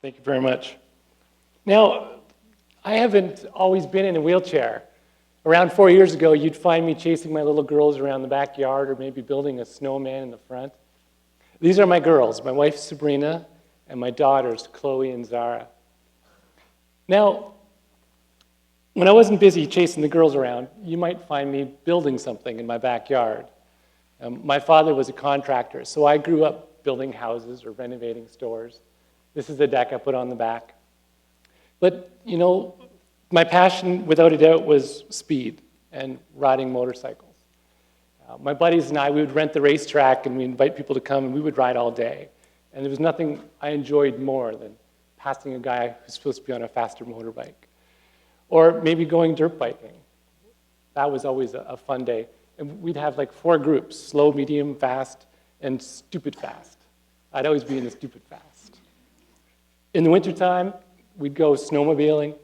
Thank you very much. Now, I haven't always been in a wheelchair. Around 4 years ago, you'd find me chasing my little girls around the backyard or maybe building a snowman in the front. These are my girls, my wife Sabrina, and my daughters, Chloe and Zara. Now, when I wasn't busy chasing the girls around, you might find me building something in my backyard. My father was a contractor, so I grew up building houses or renovating stores. This is the deck I put on the back. But, you know, my passion, without a doubt, was speed and riding motorcycles. My buddies and I, we would rent the racetrack and we'd invite people to come and we would ride all day. And there was nothing I enjoyed more than passing a guy who's supposed to be on a faster motorbike. Or maybe going dirt biking. That was always a fun day. And we'd have like 4 groups, slow, medium, fast, and stupid fast. I'd always be in the stupid fast. In the wintertime, we'd go snowmobiling,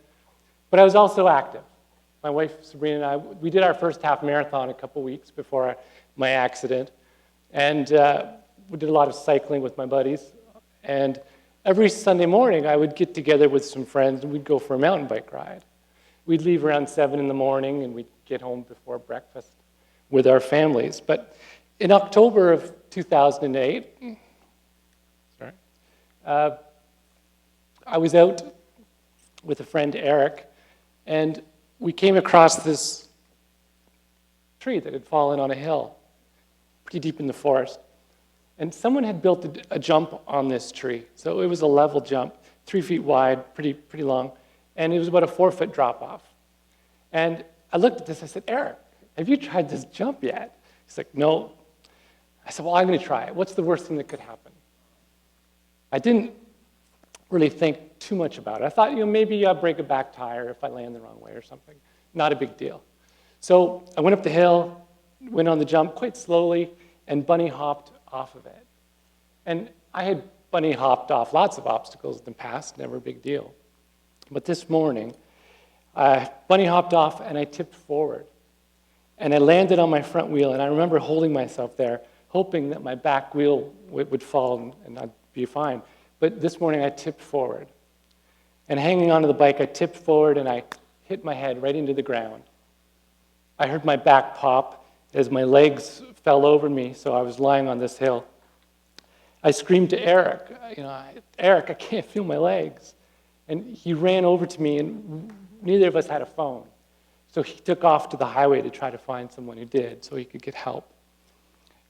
but I was also active. My wife, Sabrina, and I, we did our first half marathon a couple weeks before my accident, and we did a lot of cycling with my buddies, and every Sunday morning, I would get together with some friends, and we'd go for a mountain bike ride. We'd leave around 7 in the morning, and we'd get home before breakfast with our families. But in October of 2008, I was out with a friend, Eric, and we came across this tree that had fallen on a hill, pretty deep in the forest. And someone had built a jump on this tree. So it was a level jump, 3 feet wide, pretty long, and it was about a 4-foot drop-off. And I looked at this, I said, Eric, have you tried this jump yet? He's like, no. I said, well, I'm going to try it. What's the worst thing that could happen? I didn't really think too much about it. I thought, you know, maybe I'll break a back tire if I land the wrong way or something. Not a big deal. So I went up the hill, went on the jump quite slowly, and bunny hopped off of it. And I had bunny hopped off lots of obstacles in the past, never a big deal. But this morning, I bunny hopped off and I tipped forward. And I landed on my front wheel, and I remember holding myself there, hoping that my back wheel would fall and I'd be fine. But this morning I tipped forward. And hanging onto the bike, I tipped forward and I hit my head right into the ground. I heard my back pop as my legs fell over me, so I was lying on this hill. I screamed to Eric, you know, Eric, I can't feel my legs. And he ran over to me, and neither of us had a phone. So he took off to the highway to try to find someone who did so he could get help.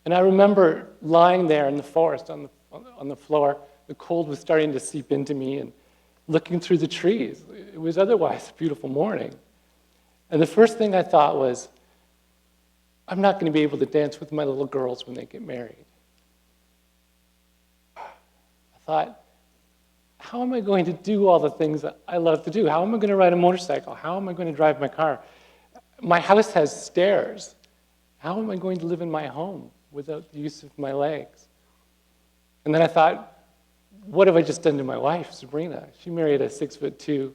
And I remember lying there in the forest on the floor. The cold was starting to seep into me and looking through the trees. It was otherwise a beautiful morning. And the first thing I thought was, I'm not going to be able to dance with my little girls when they get married. I thought, how am I going to do all the things that I love to do? How am I going to ride a motorcycle? How am I going to drive my car? My house has stairs. How am I going to live in my home without the use of my legs? And then I thought, what have I just done to my wife, Sabrina? She married a 6'2"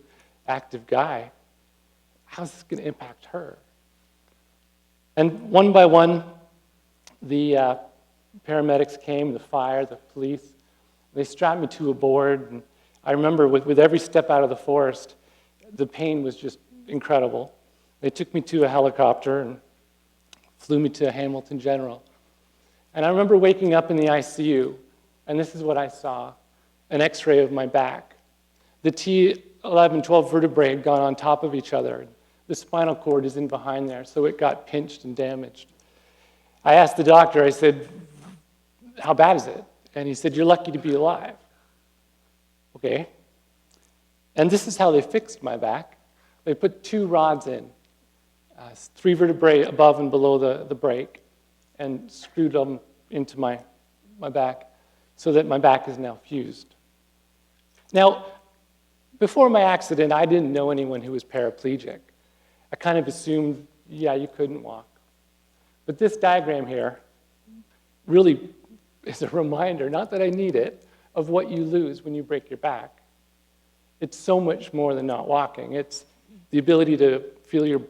active guy. How's this going to impact her? And one by one, the paramedics came, the fire, the police. They strapped me to a board. And I remember with every step out of the forest, the pain was just incredible. They took me to a helicopter and flew me to Hamilton General. And I remember waking up in the ICU, and this is what I saw, an x-ray of my back. The T11, 12 vertebrae had gone on top of each other. The spinal cord is in behind there, so it got pinched and damaged. I asked the doctor, I said, how bad is it? And he said, you're lucky to be alive. Okay. And this is how they fixed my back. They put 2 rods in, 3 vertebrae above and below the break, and screwed them into my back so that my back is now fused. Now, before my accident, I didn't know anyone who was paraplegic. I kind of assumed, yeah, you couldn't walk. But this diagram here really is a reminder, not that I need it, of what you lose when you break your back. It's so much more than not walking. It's the ability to feel your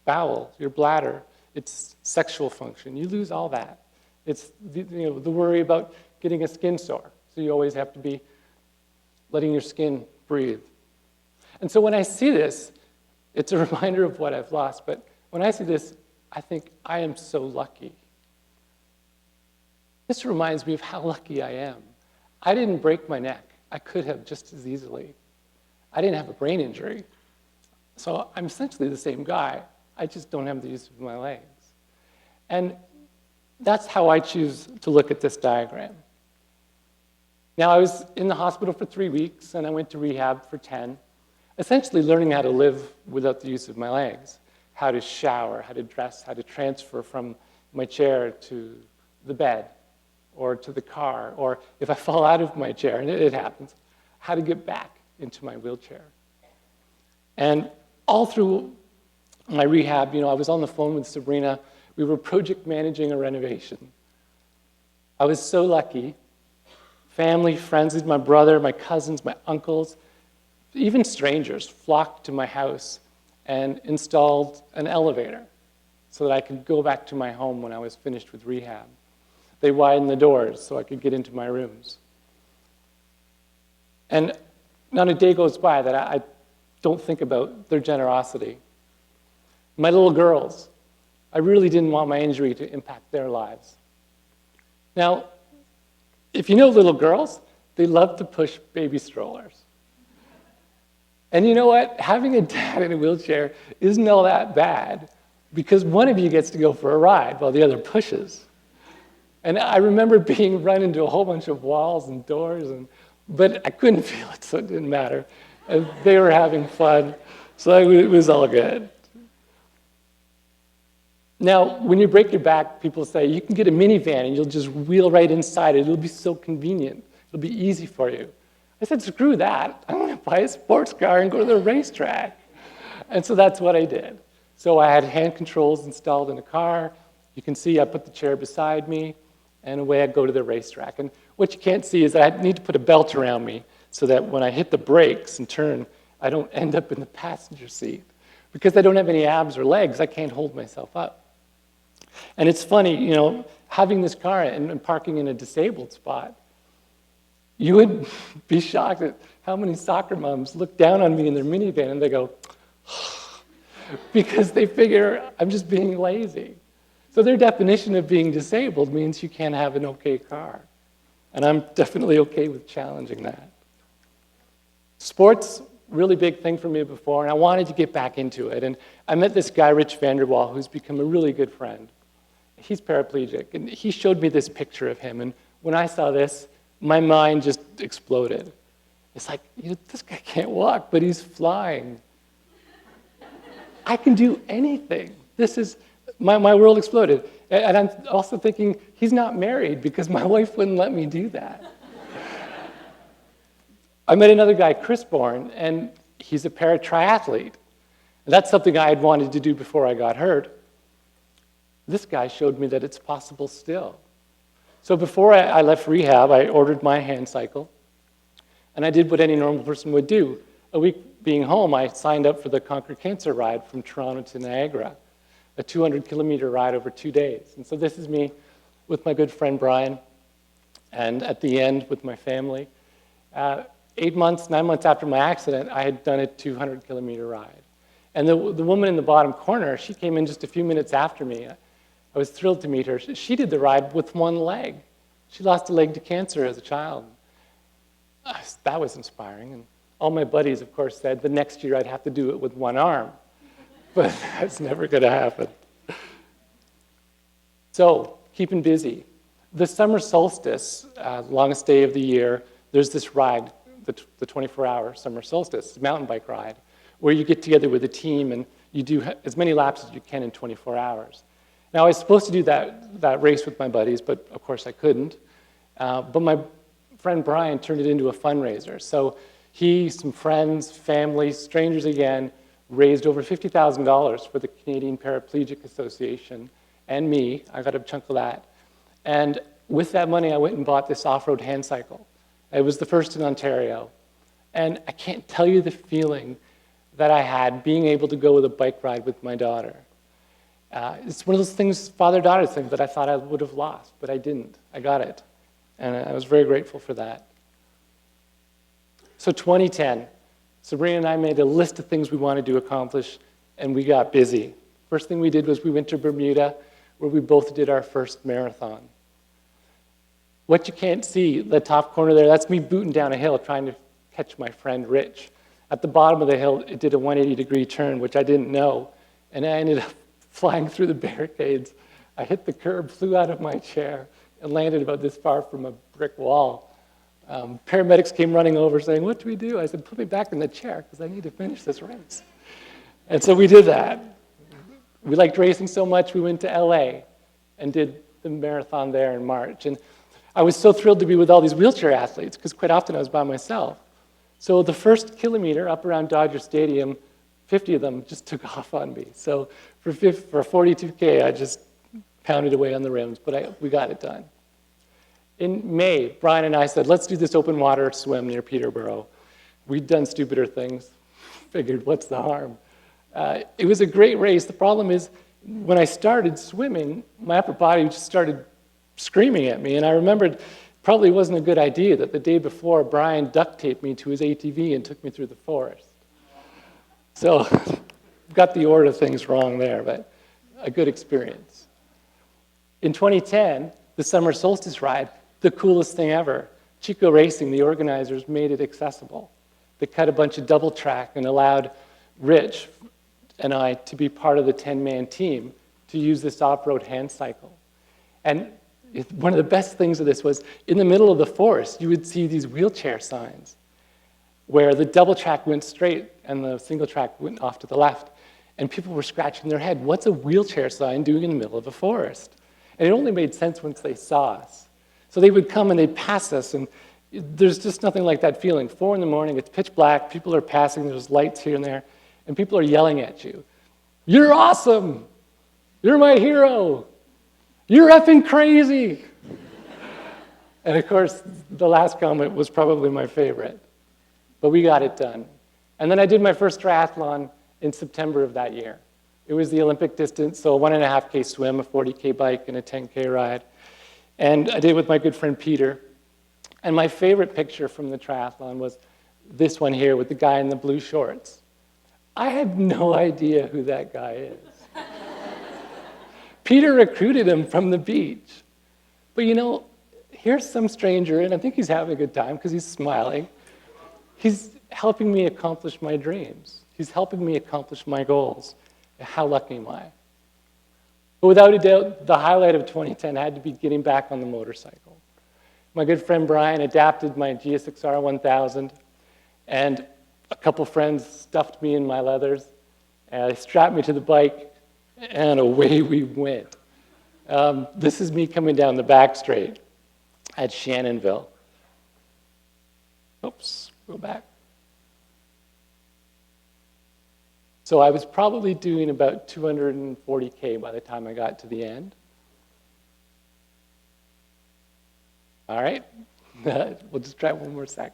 bowel, your bladder. It's sexual function. You lose all that. It's the worry about getting a skin sore. So you always have to be letting your skin breathe. And so when I see this, it's a reminder of what I've lost. But when I see this, I think, I am so lucky. This reminds me of how lucky I am. I didn't break my neck. I could have just as easily. I didn't have a brain injury. So I'm essentially the same guy. I just don't have the use of my legs. And that's how I choose to look at this diagram. Now, I was in the hospital for 3 weeks, and I went to rehab for 10, essentially learning how to live without the use of my legs, how to shower, how to dress, how to transfer from my chair to the bed or to the car, or if I fall out of my chair, and it happens, how to get back into my wheelchair. And all through my rehab, I was on the phone with Sabrina. We were project managing a renovation. I was so lucky. Family, friends, my brother, my cousins, my uncles, even strangers flocked to my house and installed an elevator so that I could go back to my home when I was finished with rehab. They widened the doors so I could get into my rooms. And not a day goes by that I don't think about their generosity. My little girls, I really didn't want my injury to impact their lives. Now, if you know little girls, they love to push baby strollers. And you know what? Having a dad in a wheelchair isn't all that bad because one of you gets to go for a ride while the other pushes. And I remember being run into a whole bunch of walls and doors, but I couldn't feel it, so it didn't matter. And they were having fun, so it was all good. Now, when you break your back, people say, you can get a minivan and you'll just wheel right inside it. It'll be so convenient. It'll be easy for you. I said, screw that. I'm going to buy a sports car and go to the racetrack. And so that's what I did. So I had hand controls installed in the car. You can see I put the chair beside me, and away I go to the racetrack. And what you can't see is that I need to put a belt around me so that when I hit the brakes and turn, I don't end up in the passenger seat. Because I don't have any abs or legs, I can't hold myself up. And it's funny, having this car and parking in a disabled spot, you would be shocked at how many soccer moms look down on me in their minivan and they go, because they figure I'm just being lazy. So their definition of being disabled means you can't have an okay car. And I'm definitely okay with challenging that. Sports, really big thing for me before, and I wanted to get back into it. And I met this guy, Rich Vanderwall, who's become a really good friend. He's paraplegic, and he showed me this picture of him. And when I saw this, my mind just exploded. It's like, this guy can't walk, but he's flying. I can do anything. This is, my world exploded. And I'm also thinking, he's not married because my wife wouldn't let me do that. I met another guy, Chris Buren, and he's a para-triathlete. And that's something I had wanted to do before I got hurt. This guy showed me that it's possible still. So before I left rehab, I ordered my hand cycle, and I did what any normal person would do. A week being home, I signed up for the Conquer Cancer ride from Toronto to Niagara, a 200-kilometer ride over 2 days. And so this is me with my good friend Brian, and at the end with my family. 9 months after my accident, I had done a 200-kilometer ride. And the woman in the bottom corner, she came in just a few minutes after me. I was thrilled to meet her. She did the ride with one leg. She lost a leg to cancer as a child. That was inspiring. And all my buddies, of course, said the next year I'd have to do it with one arm. But that's never going to happen. So, keeping busy. The summer solstice, longest day of the year, there's this ride, the 24-hour summer solstice mountain bike ride, where you get together with a team and you do as many laps as you can in 24 hours. Now, I was supposed to do that race with my buddies, but of course I couldn't. But my friend Brian turned it into a fundraiser. So he, some friends, family, strangers again, raised over $50,000 for the Canadian Paraplegic Association and me. I got a chunk of that. And with that money, I went and bought this off-road hand cycle. It was the first in Ontario. And I can't tell you the feeling that I had being able to go with a bike ride with my daughter. It's one of those things, father-daughter things, that I thought I would have lost, but I didn't. I got it. And I was very grateful for that. So 2010, Sabrina and I made a list of things we wanted to accomplish, and we got busy. First thing we did was we went to Bermuda, where we both did our first marathon. What you can't see, the top corner there, that's me booting down a hill trying to catch my friend Rich. At the bottom of the hill, it did a 180-degree turn, which I didn't know, and I ended up flying through the barricades. I hit the curb, flew out of my chair, and landed about this far from a brick wall. Paramedics came running over saying, "What do we do?" I said, "Put me back in the chair because I need to finish this race." And so we did that. We liked racing so much, we went to LA and did the marathon there in March. And I was so thrilled to be with all these wheelchair athletes because quite often I was by myself. So the first kilometer up around Dodger Stadium, 50 of them just took off on me. So for 42K, I just pounded away on the rims, but we got it done. In May, Brian and I said, let's do this open water swim near Peterborough. We'd done stupider things. Figured, what's the harm? It was a great race. The problem is, when I started swimming, my upper body just started screaming at me. And I remembered probably wasn't a good idea that the day before, Brian duct taped me to his ATV and took me through the forest. So got the order of things wrong there, but a good experience. In 2010, the summer solstice ride, the coolest thing ever. Chico Racing, the organizers, made it accessible. They cut a bunch of double track and allowed Rich and I to be part of the 10-man team to use this off-road hand cycle. And one of the best things of this was, in the middle of the forest, you would see these wheelchair signs where the double track went straight and the single track went off to the left. And people were scratching their head, what's a wheelchair sign doing in the middle of a forest? And it only made sense once they saw us. So they would come and they'd pass us, and there's just nothing like that feeling. 4 in the morning, it's pitch black, people are passing, there's lights here and there, and people are yelling at you. You're awesome! You're my hero! You're effing crazy! And of course, the last comment was probably my favorite. But we got it done. And then I did my first triathlon in September of that year. It was the Olympic distance, so a 1.5K swim, a 40K bike, and a 10K ride. And I did it with my good friend Peter. And my favorite picture from the triathlon was this one here with the guy in the blue shorts. I had no idea who that guy is. Peter recruited him from the beach. But you know, here's some stranger, and I think he's having a good time because he's smiling. He's helping me accomplish my dreams. He's helping me accomplish my goals. How lucky am I? But without a doubt, the highlight of 2010 had to be getting back on the motorcycle. My good friend Brian adapted my GSXR 1000, and a couple friends stuffed me in my leathers, and they strapped me to the bike, and away we went. This is me coming down the back straight at Shannonville. Oops, go back. So I was probably doing about 240K by the time I got to the end. All right, we'll just try one more sec.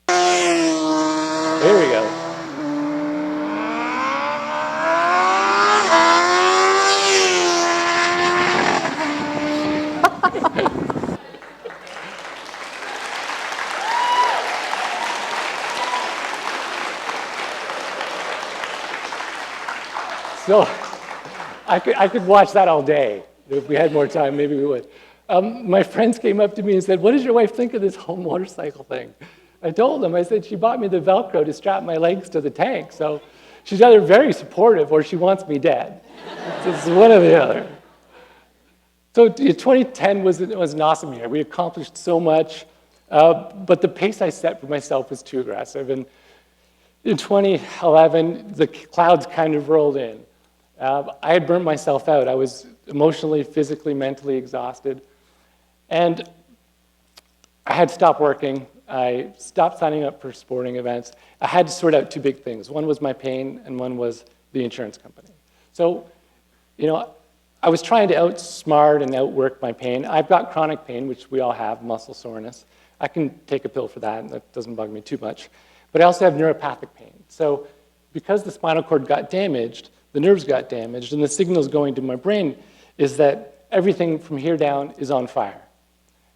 There we go. So I could watch that all day. If we had more time, maybe we would. My friends came up to me and said, what does your wife think of this whole motorcycle thing? I told them, I said, she bought me the Velcro to strap my legs to the tank, so she's either very supportive or she wants me dead. It's one or the other. So 2010 was an awesome year. We accomplished so much, but the pace I set for myself was too aggressive. And in 2011, the clouds kind of rolled in. I had burnt myself out. I was emotionally, physically, mentally exhausted. And I had stopped working. I stopped signing up for sporting events. I had to sort out two big things. One was my pain, and one was the insurance company. So, you know, I was trying to outsmart and outwork my pain. I've got chronic pain, which we all have, muscle soreness. I can take a pill for that, and that doesn't bug me too much. But I also have neuropathic pain. So because the spinal cord got damaged, the nerves got damaged, and the signals going to my brain is that everything from here down is on fire.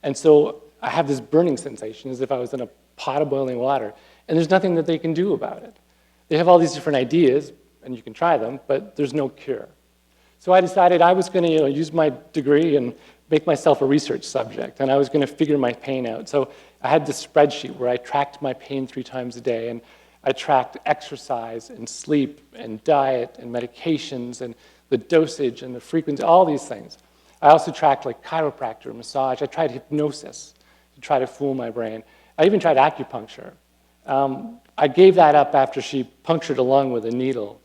And so I have this burning sensation as if I was in a pot of boiling water, and there's nothing that they can do about it. They have all these different ideas, and you can try them, but there's no cure. So I decided I was going to use my degree and make myself a research subject, and I was going to figure my pain out. So I had this spreadsheet where I tracked my pain 3 times a day, and I tracked exercise and sleep and diet and medications and the dosage and the frequency, all these things. I also tracked like chiropractor, massage. I tried hypnosis to try to fool my brain. I even tried acupuncture. I gave that up after she punctured a lung with a needle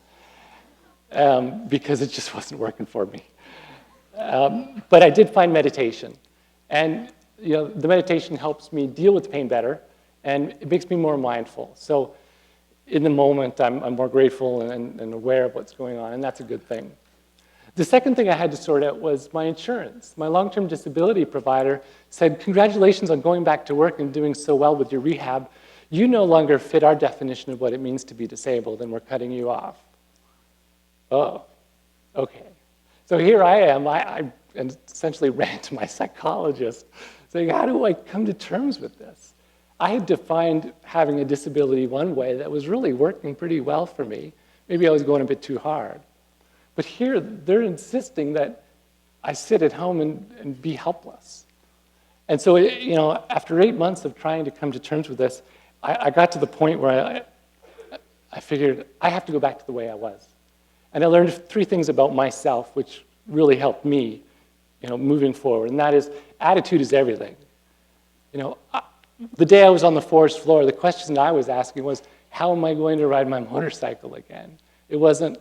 because it just wasn't working for me. But I did find meditation. And the meditation helps me deal with pain better, and it makes me more mindful. So in the moment, I'm more grateful and aware of what's going on, and that's a good thing. The second thing I had to sort out was my insurance. My long-term disability provider said, congratulations on going back to work and doing so well with your rehab. You no longer fit our definition of what it means to be disabled, and we're cutting you off. Oh, okay. So here I am, I essentially ran to my psychologist saying, how do I come to terms with this? I had defined having a disability one way that was really working pretty well for me. Maybe I was going a bit too hard. But here, they're insisting that I sit at home and be helpless. And so, after 8 months of trying to come to terms with this, I got to the point where I figured I have to go back to the way I was. And I learned 3 things about myself, which really helped me, moving forward. And that is, attitude is everything. The day I was on the forest floor, the question I was asking was, how am I going to ride my motorcycle again? It wasn't,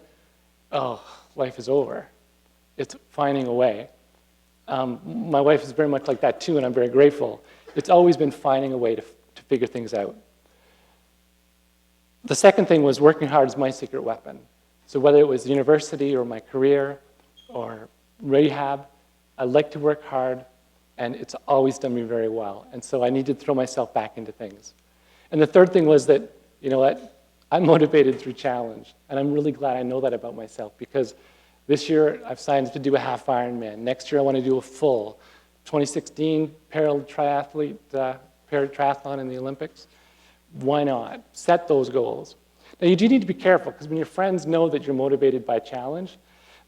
oh, life is over. It's finding a way. My wife is very much like that too, and I'm very grateful. It's always been finding a way to figure things out. The second thing was working hard is my secret weapon. So whether it was university or my career or rehab, I like to work hard, and it's always done me very well. And so I need to throw myself back into things. And the third thing was that, I'm motivated through challenge, and I'm really glad I know that about myself, because this year I've signed up to do a half Ironman. Next year I want to do a full. 2016 triathlon in the Olympics. Why not? Set those goals. Now you do need to be careful, because when your friends know that you're motivated by challenge,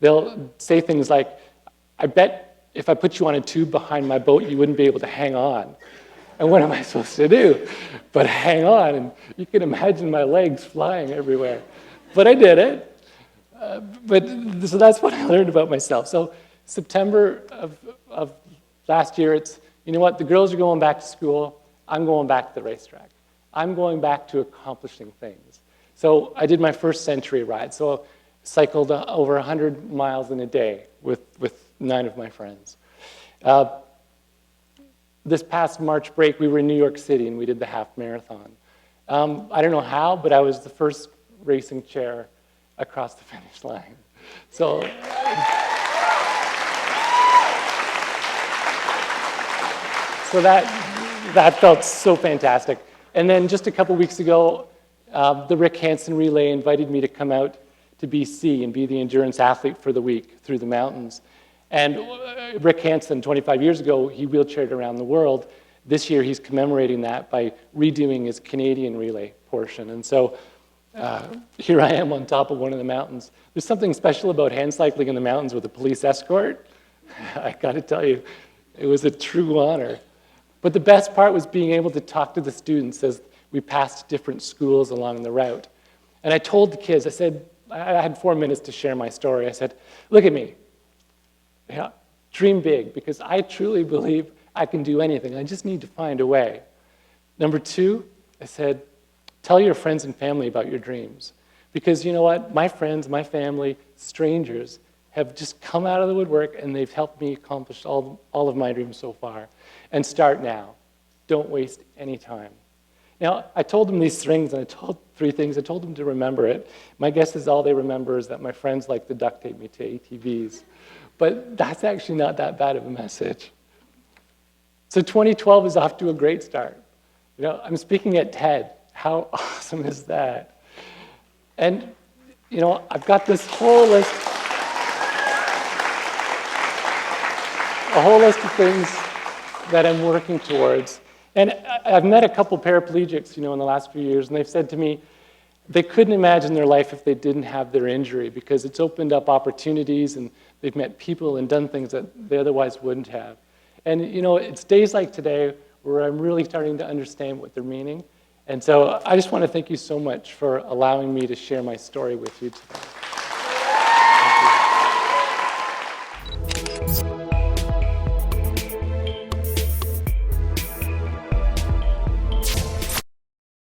they'll say things like, I bet if I put you on a tube behind my boat, you wouldn't be able to hang on. And what am I supposed to do? But hang on, and you can imagine my legs flying everywhere. But I did it. So that's what I learned about myself. So September of last year, it's, the girls are going back to school, I'm going back to the racetrack. I'm going back to accomplishing things. So I did my first century ride. So I cycled over 100 miles in a day with 9 of my friends. This past March break, we were in New York City, and we did the half marathon. I don't know how, but I was the first racing chair across the finish line. So, that felt so fantastic. And then just a couple weeks ago, the Rick Hansen Relay invited me to come out to BC and be the endurance athlete for the week through the mountains. And Rick Hansen, 25 years ago, he wheelchaired around the world. This year, he's commemorating that by redoing his Canadian relay portion. And so here I am on top of one of the mountains. There's something special about hand cycling in the mountains with a police escort. I got to tell you, it was a true honor. But the best part was being able to talk to the students as we passed different schools along the route. And I told the kids, I said, I had 4 minutes to share my story. I said, look at me. Yeah, dream big, because I truly believe I can do anything. I just need to find a way. Number 2, I said, tell your friends and family about your dreams. Because you know what? My friends, my family, strangers have just come out of the woodwork, and they've helped me accomplish all of my dreams so far. And start now. Don't waste any time. Now, I told them these things, and I told 3 things. I told them to remember it. My guess is all they remember is that my friends like to duct tape me to ATVs. But that's actually not that bad of a message. So 2012 is off to a great start. I'm speaking at TED. How awesome is that? And, I've got this whole list, a whole list of things that I'm working towards. And I've met a couple paraplegics, in the last few years, and they've said to me they couldn't imagine their life if they didn't have their injury, because it's opened up opportunities and they've met people and done things that they otherwise wouldn't have. And it's days like today where I'm really starting to understand what they're meaning. And so I just want to thank you so much for allowing me to share my story with you today.